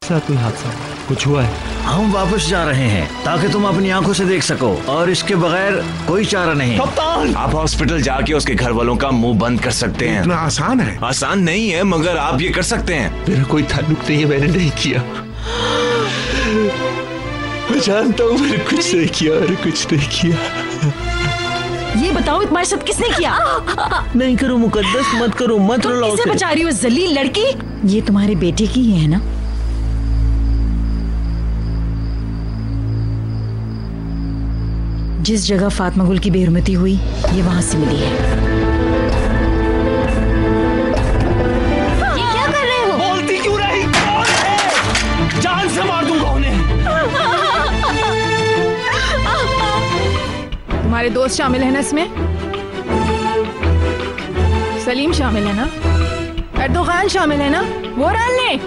साथ कोई हादसा कुछ हुआ है? हम वापस जा रहे हैं ताकि तुम अपनी आंखों से देख सको, और इसके बगैर कोई चारा नहीं। कप्तान, आप हॉस्पिटल जाके उसके घर वालों का मुंह बंद कर सकते हैं। इतना आसान है? आसान नहीं है, मगर आप ये कर सकते हैं। मेरा कोई ताल्लुक नहीं है, मैंने नहीं किया। मैं जानता हूँ मैंने कुछ नहीं किया, मैंने कुछ नहीं किया। ये बताओ तुम्हारे साथ किसने किया? नहीं करो मुकद्दस, मत करो, मत रुलाओ। किसे बचा रही हो जलील लड़की? ये तुम्हारे बेटे की ही है ना? जिस जगह फातिमा गुल की बेहरमती हुई ये वहां से मिली है। ये क्या कर रहे हो? बोलती क्यों रही? कौन है? जान से मार दूंगा उन्हें। तुम्हारे दोस्त शामिल है ना इसमें? सलीम शामिल है ना? एर्दोगान शामिल है ना? वो ने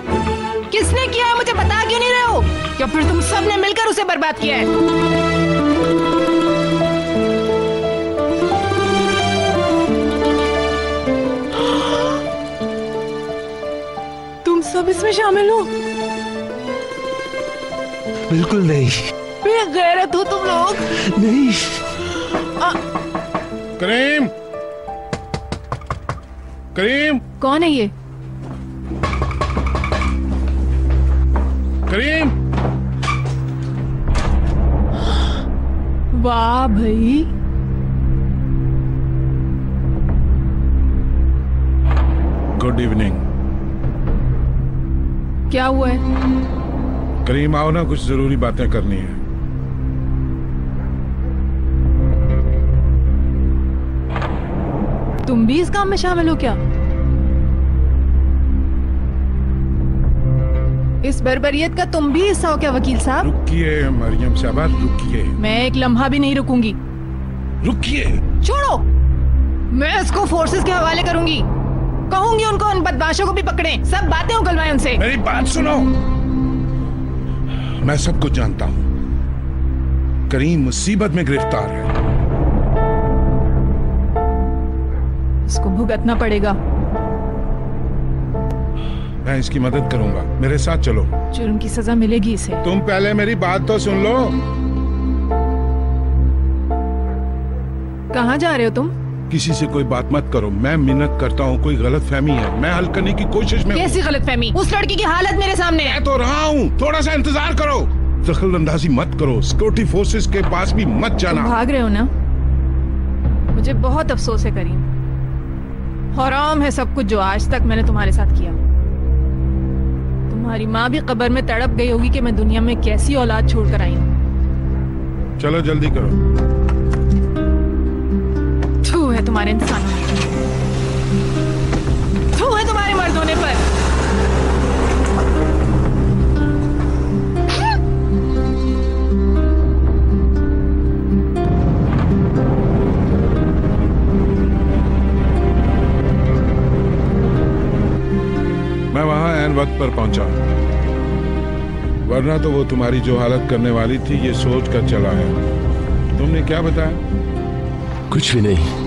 किसने किया है मुझे बता क्यों नहीं रहे हो? या फिर तुम सब ने मिलकर उसे बर्बाद किया है? तुम सब इसमें शामिल हो? बिल्कुल नहीं। बेगैरत हो तुम लोग। नहीं। करीम, करीम, कौन है ये? करीम। वाह भाई, गुड इवनिंग। क्या हुआ है? करीम आओ ना, कुछ जरूरी बातें करनी है। तुम भी इस काम में शामिल हो क्या? इस बर्बरियत का तुम भी हिस्सा हो क्या वकील साहब? रुकिए मरियम साहबा, रुकिए। मैं एक लम्हा भी नहीं रुकूंगी। रुकिए। छोड़ो, मैं इसको फोर्सेस के हवाले करूंगी। कहूंगी उनको उन बदमाशों को भी पकड़े, सब बातें उगलवाएं उनसे। मेरी बात सुनो, मैं सब कुछ जानता हूं। करीम मुसीबत में गिरफ्तार है। इसको भुगतना पड़ेगा। मैं इसकी मदद करूंगा, मेरे साथ चलो। जुर्म की सजा मिलेगी इसे। तुम पहले मेरी बात तो सुन लो। कहाँ जा रहे हो तुम? किसी से कोई बात मत करो, मैं मिन्नत करता हूँ। कोई गलत फहमी है, मैं हल करने की कोशिश में। कैसी गलत फहमी? उस लड़की की हालत मेरे सामने है। मैं तो रहा हूँ, थोड़ा सा इंतजार करो। दखल अंदाजी मत करो, सिक्योरिटी फोर्सेस के पास भी मत जाना। तुम भाग रहे हो ना? मुझे बहुत अफसोस है करीम। हराम है सब कुछ जो आज तक मैंने तुम्हारे साथ किया। तुम्हारी माँ भी कब्र में तड़प गई होगी कि मैं दुनिया में कैसी औलाद छोड़कर आई हूँ। चलो जल्दी करो। थू है तुम्हारे इंसानों में, थू है तुम्हारे मर्द होने पर। मैं वहां ऐन वक्त पर पहुंचा, वरना तो वो तुम्हारी जो हालत करने वाली थी ये सोच कर चला है। तुमने क्या बताया? कुछ भी नहीं।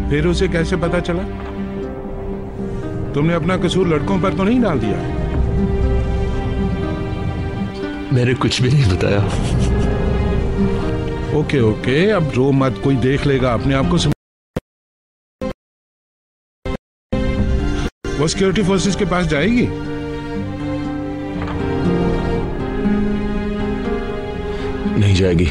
फिर उसे कैसे पता चला? तुमने अपना कसूर लड़कों पर तो नहीं डाल दिया? मैंने कुछ भी नहीं बताया। ओके ओके, अब रो मत, कोई देख लेगा। अपने आप को वो सिक्योरिटी फोर्सेस के पास जाएगी। नहीं जाएगी।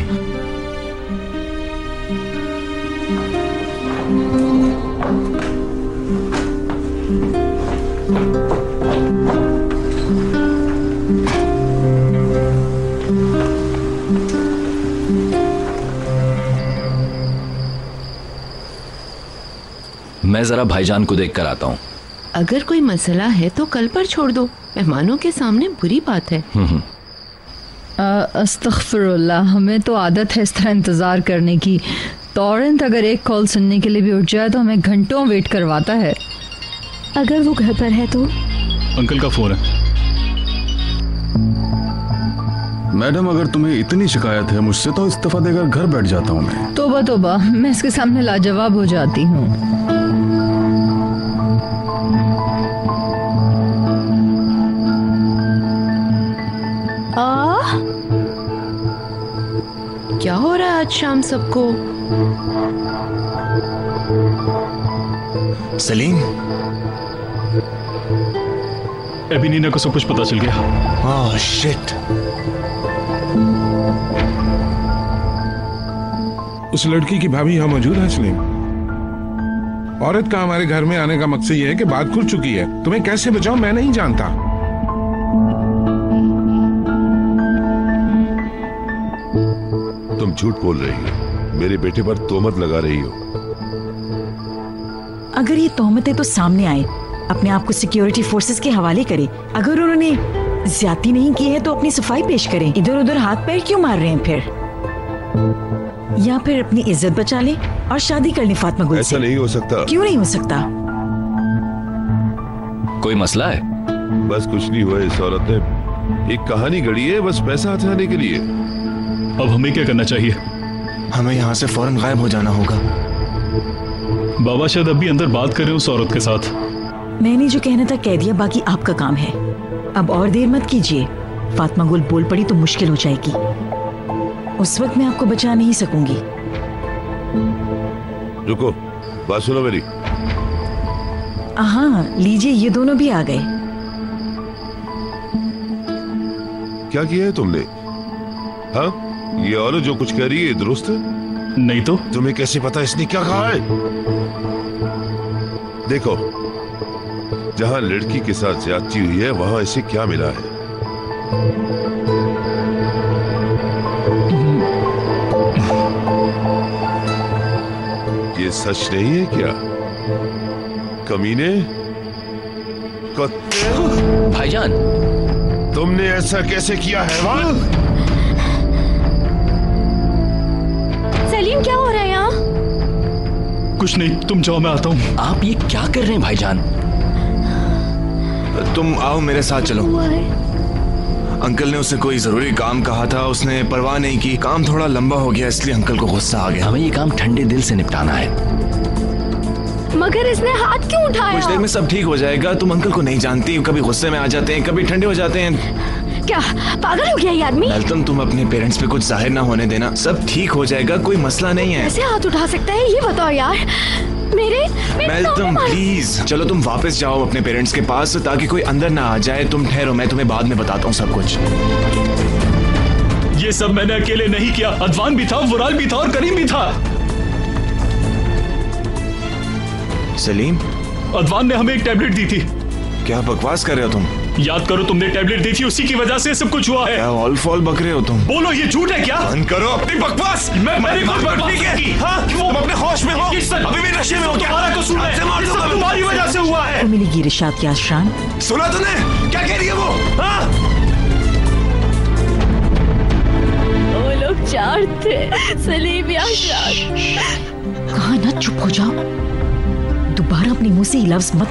मैं जरा भाईजान को देख कर आता हूँ। अगर कोई मसला है तो कल पर छोड़ दो, मेहमानों के सामने बुरी बात है। अस्तगफिरुल्लाह, हमें तो आदत है इस तरह इंतज़ार करने की। तौरंत अगर एक कॉल सुनने के लिए भी उठ जाए तो हमें घंटों वेट करवाता है। अगर वो घर पर है तो? अंकल का फोन है। मैडम, अगर तुम्हें इतनी शिकायत है मुझसे तो इस्तीफा देकर घर बैठ जाता हूँ मैं। तोबा तोबा, मैं इसके सामने लाजवाब हो जाती हूँ। आज शाम सबको। सलीम, अभी नीना को सब कुछ पता चल गया। Oh shit. उस लड़की की भाभी यहाँ मौजूद है सलीम। औरत का हमारे घर में आने का मकसद ये है कि बात खुल चुकी है। तुम्हें कैसे बचाऊं मैं नहीं जानता। तुम झूठ बोल रही हो, मेरे बेटे पर तोहमत लगा रही हो। अगर ये तोहमतें तो सामने आए, अपने आप को सिक्योरिटी फोर्सेस के हवाले करे। अगर उन्होंने ज्यादती नहीं की है तो अपनी सफाई पेश करें। इधर उधर हाथ पैर क्यों मार रहे हैं फिर? या फिर अपनी इज्जत बचा ले और शादी कर ले फातिमा गुल से। ऐसा नहीं हो सकता। क्यों नहीं हो सकता? कोई मसला है? बस कुछ नहीं हुआ। इस औरत ने एक कहानी गढ़ी है बस पैसा हथियाने के लिए। अब हमें क्या करना चाहिए? हमें यहाँ से फौरन गायब हो जाना होगा। बाबा शायद अभी अंदर बात कर रहे हैं उस औरत के साथ। मैंने जो कहना था कह दिया, बाकी आपका काम है। अब और देर मत कीजिए। फातिमा गुल बोल पड़ी तो मुश्किल हो जाएगी। उस वक्त मैं आपको बचा नहीं सकूंगी। रुको, बात सुनो मेरी। हाँ लीजिए, ये दोनों भी आ गए। क्या किया है तुमने? हाँ, ये औरत जो कुछ कह रही है दुरुस्त है? नहीं तो तुम्हें कैसे पता इसने क्या कहा है? देखो, जहां लड़की के साथ ज्यादती हुई है वहां इसे क्या मिला है? ये सच नहीं है क्या? कमीने, कुत्ते! भाईजान, तुमने ऐसा कैसे किया है? सलीम क्या हो रहा है यहाँ? कुछ नहीं, तुम जाओ मैं आता हूँ। आप ये क्या कर रहे हैं भाईजान? तुम आओ मेरे साथ चलो। अंकल ने उसे कोई जरूरी काम कहा था, उसने परवाह नहीं की। काम थोड़ा लंबा हो गया इसलिए अंकल को गुस्सा आ गया। हमें ये काम ठंडे दिल से निपटाना है। मगर इसने हाथ क्यों उठाया? कुछ देर में सब ठीक हो जाएगा। तुम अंकल को नहीं जानती, कभी गुस्से में आ जाते हैं, कभी ठंडे हो जाते हैं। क्या पागल हो गया ये आदमी? मेल्टम, तुम अपने पेरेंट्स पे कुछ जाहिर ना होने देना। सब ठीक हो जाएगा, कोई मसला नहीं है। कैसे हाथ उठा सकता है ये बताओ यार। मेरे मेल्टम प्लीज, चलो तुम वापस जाओ अपने पेरेंट्स के पास ताकि कोई अंदर ना आ जाए। तुम ठहरो, मैं तुम्हें बाद में बताता हूँ सब कुछ। ये सब मैंने अकेले नहीं किया। अदवान भी था, वुराल भी था और करीम भी था। सलीम, अदवान ने हमें एक टैबलेट दी थी। क्या बकवास कर रहे हो तुम? याद करो, तुमने टैबलेट दी थी, उसी की वजह से सब कुछ हुआ है। क्या ऑल फॉल बक रहे हो तुम? बोलो, ये झूठ है क्या? बंद करो अपनी बकवास। मैंने कुछ बकवास की। हाँ, तुम अपने होश में हो? अभी भी नशे में हो? तुम्हारा कसूर है। ये सब तुम्हारी वजह से हुआ है। तो मिलेगी रिशाद की आशान। सुना तूने क्या कह रही है वो? हाँ? वो लोग चार थे, सलीम या शान। कहा ना चुप हो जाओ। दोबारा अपने मुंह से ये लफ्ज मत